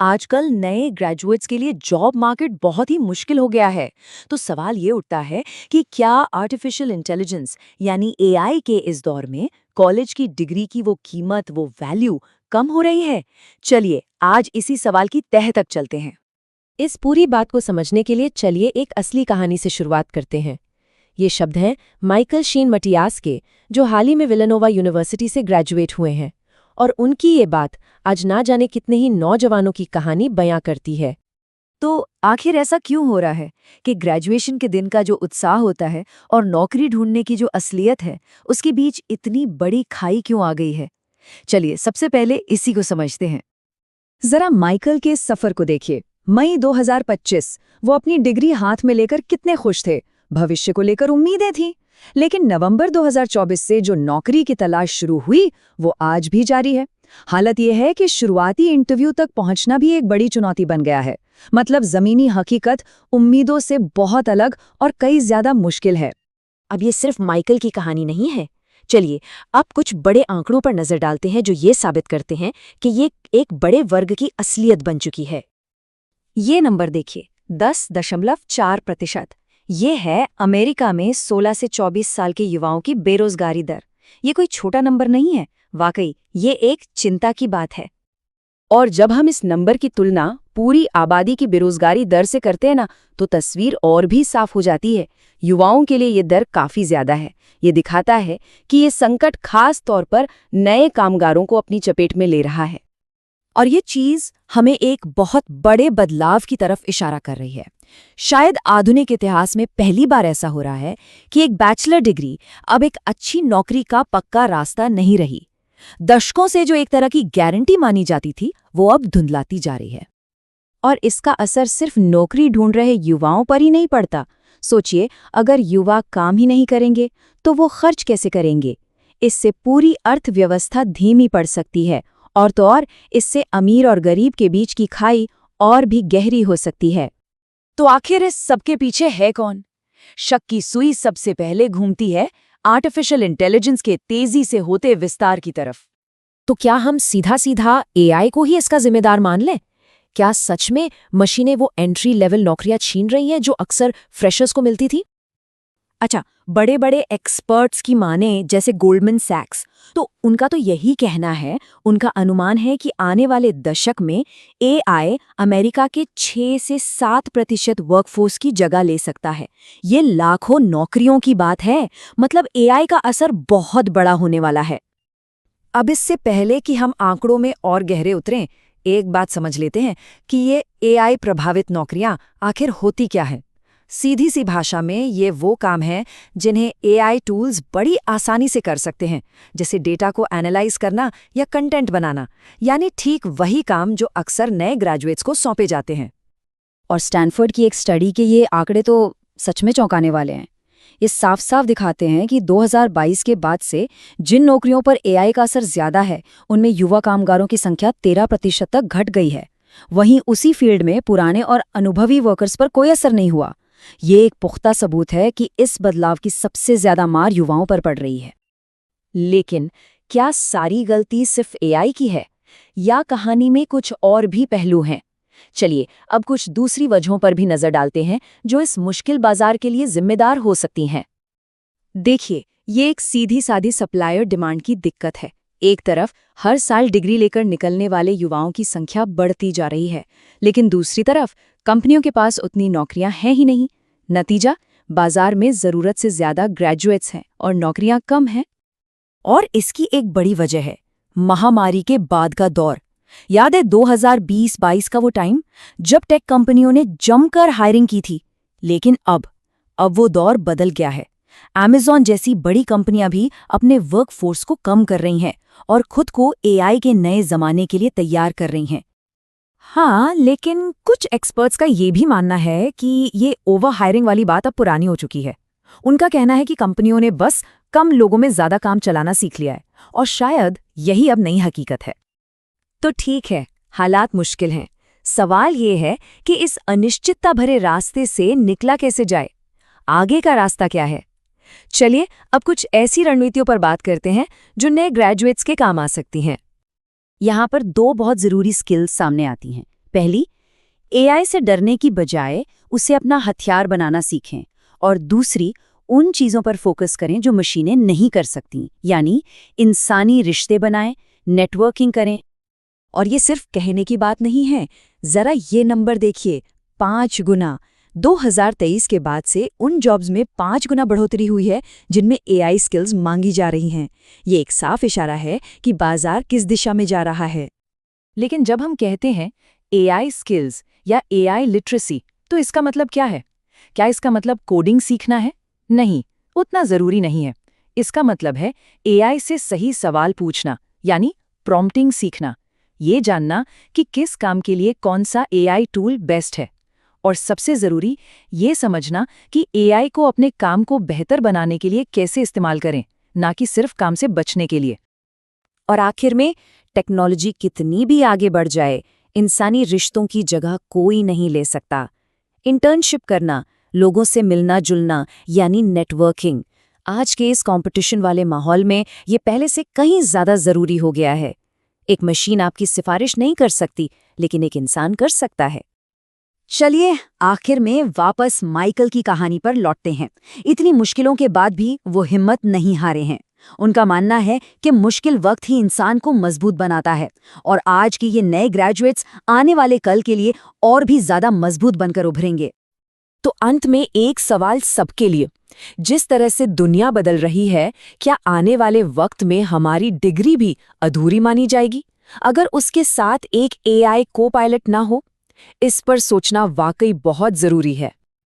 आजकल नए ग्रेजुएट्स के लिए जॉब मार्केट बहुत ही मुश्किल हो गया है। तो सवाल ये उठता है कि क्या आर्टिफिशियल इंटेलिजेंस यानी एआई के इस दौर में कॉलेज की डिग्री की वो कीमत, वो वैल्यू कम हो रही है? चलिए आज इसी सवाल की तह तक चलते हैं। इस पूरी बात को समझने के लिए चलिए एक असली कहानी से शुरुआत करते हैं। ये शब्द हैं माइकल शीन मटियास के, जो हाल ही में विलानोवा यूनिवर्सिटी से ग्रेजुएट हुए हैं। और उनकी ये बात आज ना जाने कितने ही नौजवानों की कहानी बयां करती है। तो आखिर ऐसा क्यों हो रहा है कि ग्रेजुएशन के दिन का जो उत्साह होता है और नौकरी ढूंढने की जो असलियत है, उसके बीच इतनी बड़ी खाई क्यों आ गई है? चलिए सबसे पहले इसी को समझते हैं। जरा माइकल के इस सफर को देखिए। मई 2025 वो अपनी डिग्री हाथ में लेकर कितने खुश थे, भविष्य को लेकर उम्मीदें थीं। लेकिन नवंबर 2024 से जो नौकरी की तलाश शुरू हुई वो आज भी जारी है। हालत यह है कि शुरुआती इंटरव्यू तक पहुंचना भी एक बड़ी चुनौती बन गया है। मतलब जमीनी हकीकत उम्मीदों से बहुत अलग और कई ज्यादा मुश्किल है। अब ये सिर्फ माइकल की कहानी नहीं है। चलिए अब कुछ बड़े आंकड़ों पर नजर डालते हैं जो ये साबित करते हैं कि ये एक बड़े वर्ग की असलियत बन चुकी है। ये नंबर देखिए, 10.4%। ये है अमेरिका में 16 से 24 साल के युवाओं की बेरोजगारी दर। ये कोई छोटा नंबर नहीं है, वाकई ये एक चिंता की बात है। और जब हम इस नंबर की तुलना पूरी आबादी की बेरोजगारी दर से करते हैं ना, तो तस्वीर और भी साफ हो जाती है। युवाओं के लिए ये दर काफी ज्यादा है। ये दिखाता है कि ये संकट खास तौर पर नए कामगारों को अपनी चपेट में ले रहा है। और ये चीज हमें एक बहुत बड़े बदलाव की तरफ इशारा कर रही है। शायद आधुनिक इतिहास में पहली बार ऐसा हो रहा है कि एक बैचलर डिग्री अब एक अच्छी नौकरी का पक्का रास्ता नहीं रही। दशकों से जो एक तरह की गारंटी मानी जाती थी, वो अब धुंधलाती जा रही है। और इसका असर सिर्फ नौकरी ढूंढ रहे युवाओं पर ही नहीं पड़ता। सोचिए, अगर युवा काम ही नहीं करेंगे तो वो खर्च कैसे करेंगे? इससे पूरी अर्थव्यवस्था धीमी पड़ सकती है, और तो और इससे अमीर और गरीब के बीच की खाई और भी गहरी हो सकती है। तो आखिर इस सबके पीछे है कौन? शक की सुई सबसे पहले घूमती है आर्टिफिशियल इंटेलिजेंस के तेजी से होते विस्तार की तरफ। तो क्या हम सीधा सीधा एआई को ही इसका जिम्मेदार मान लें? क्या सच में मशीनें वो एंट्री लेवल नौकरियां छीन रही हैं जो अक्सर फ्रेशर्स को मिलती थी? अच्छा, बड़े बड़े एक्सपर्ट्स की माने जैसे गोल्डमैन सैक्स, तो उनका तो यही कहना है, उनका अनुमान है कि आने वाले दशक में एआई अमेरिका के 6 से 7% वर्कफोर्स की जगह ले सकता है। ये लाखों नौकरियों की बात है। मतलब एआई का असर बहुत बड़ा होने वाला है। अब इससे पहले कि हम आंकड़ों में और गहरे उतरें, एक बात समझ लेते हैं कि ये एआई प्रभावित नौकरियां आखिर होती क्या हैं। सीधी सी भाषा में ये वो काम है जिन्हें एआई टूल्स बड़ी आसानी से कर सकते हैं, जैसे डेटा को एनालाइज करना या कंटेंट बनाना। यानी ठीक वही काम जो अक्सर नए ग्रेजुएट्स को सौंपे जाते हैं। और स्टैनफोर्ड की एक स्टडी के ये आंकड़े तो सच में चौंकाने वाले हैं। ये साफ साफ दिखाते हैं कि 2022 के बाद से जिन नौकरियों पर एआई का असर ज्यादा है, उनमें युवा कामगारों की संख्या 13% तक घट गई है। वहीं उसी फील्ड में पुराने और अनुभवी वर्कर्स पर कोई असर नहीं हुआ। ये एक पुख्ता सबूत है कि इस बदलाव की सबसे ज्यादा मार युवाओं पर पड़ रही है। लेकिन क्या सारी गलती सिर्फ एआई की है, या कहानी में कुछ और भी पहलू हैं? चलिए अब कुछ दूसरी वजहों पर भी नजर डालते हैं जो इस मुश्किल बाजार के लिए जिम्मेदार हो सकती हैं। देखिए, ये एक सीधी सादी सप्लायर डिमांड की दिक्कत है। एक तरफ हर साल डिग्री लेकर निकलने वाले युवाओं की संख्या बढ़ती जा रही है, लेकिन दूसरी तरफ कंपनियों के पास उतनी नौकरियां हैं ही नहीं। नतीजा, बाजार में जरूरत से ज्यादा ग्रेजुएट्स हैं और नौकरियां कम हैं। और इसकी एक बड़ी वजह है महामारी के बाद का दौर। याद है 2020-22 का वो टाइम जब टेक कंपनियों ने जमकर हायरिंग की थी। लेकिन अब वो दौर बदल गया है। Amazon जैसी बड़ी कंपनियां भी अपने वर्कफोर्स को कम कर रही हैं और खुद को एआई के नए जमाने के लिए तैयार कर रही हैं। हाँ, लेकिन कुछ एक्सपर्ट्स का ये भी मानना है कि ये ओवर हायरिंग वाली बात अब पुरानी हो चुकी है। उनका कहना है कि कंपनियों ने बस कम लोगों में ज्यादा काम चलाना सीख लिया है, और शायद यही अब नई हकीकत है। तो ठीक है, हालात मुश्किल हैं। सवाल ये है कि इस अनिश्चितता भरे रास्ते से निकला कैसे जाए? आगे का रास्ता क्या है? चलिए अब कुछ ऐसी रणनीतियों पर बात करते हैं जो नए ग्रेजुएट्स के काम आ सकती हैं। यहाँ पर दो बहुत ज़रूरी स्किल्स सामने आती हैं। पहली, एआई से डरने की बजाय उसे अपना हथियार बनाना सीखें, और दूसरी, उन चीज़ों पर फोकस करें जो मशीनें नहीं कर सकती, यानी इंसानी रिश्ते बनाएं, नेटवर्किंग करें। और ये सिर्फ कहने की बात नहीं है, जरा ये नंबर देखिए, 5 गुना। 2023 के बाद से उन जॉब्स में 5 गुना बढ़ोतरी हुई है जिनमें एआई स्किल्स मांगी जा रही हैं। ये एक साफ इशारा है कि बाजार किस दिशा में जा रहा है। लेकिन जब हम कहते हैं एआई स्किल्स या एआई लिटरेसी, तो इसका मतलब क्या है? क्या इसका मतलब कोडिंग सीखना है? नहीं, उतना जरूरी नहीं है। इसका मतलब है एआई से सही सवाल पूछना, यानी प्रॉम्प्टिंग सीखना, ये जानना कि किस काम के लिए कौन सा एआई टूल बेस्ट है, और सबसे जरूरी ये समझना कि एआई को अपने काम को बेहतर बनाने के लिए कैसे इस्तेमाल करें, ना कि सिर्फ काम से बचने के लिए। और आखिर में, टेक्नोलॉजी कितनी भी आगे बढ़ जाए, इंसानी रिश्तों की जगह कोई नहीं ले सकता। इंटर्नशिप करना, लोगों से मिलना जुलना, यानी नेटवर्किंग, आज के इस कंपटीशन वाले माहौल में ये पहले से कहीं ज्यादा जरूरी हो गया है। एक मशीन आपकी सिफारिश नहीं कर सकती, लेकिन एक इंसान कर सकता है। चलिए आखिर में वापस माइकल की कहानी पर लौटते हैं। इतनी मुश्किलों के बाद भी वो हिम्मत नहीं हारे हैं। उनका मानना है कि मुश्किल वक्त ही इंसान को मजबूत बनाता है, और आज के ये नए ग्रेजुएट्स आने वाले कल के लिए और भी ज्यादा मजबूत बनकर उभरेंगे। तो अंत में एक सवाल सबके लिए, जिस तरह से दुनिया बदल रही है, क्या आने वाले वक्त में हमारी डिग्री भी अधूरी मानी जाएगी अगर उसके साथ एक एआई को पायलट ना हो? इस पर सोचना वाकई बहुत जरूरी है।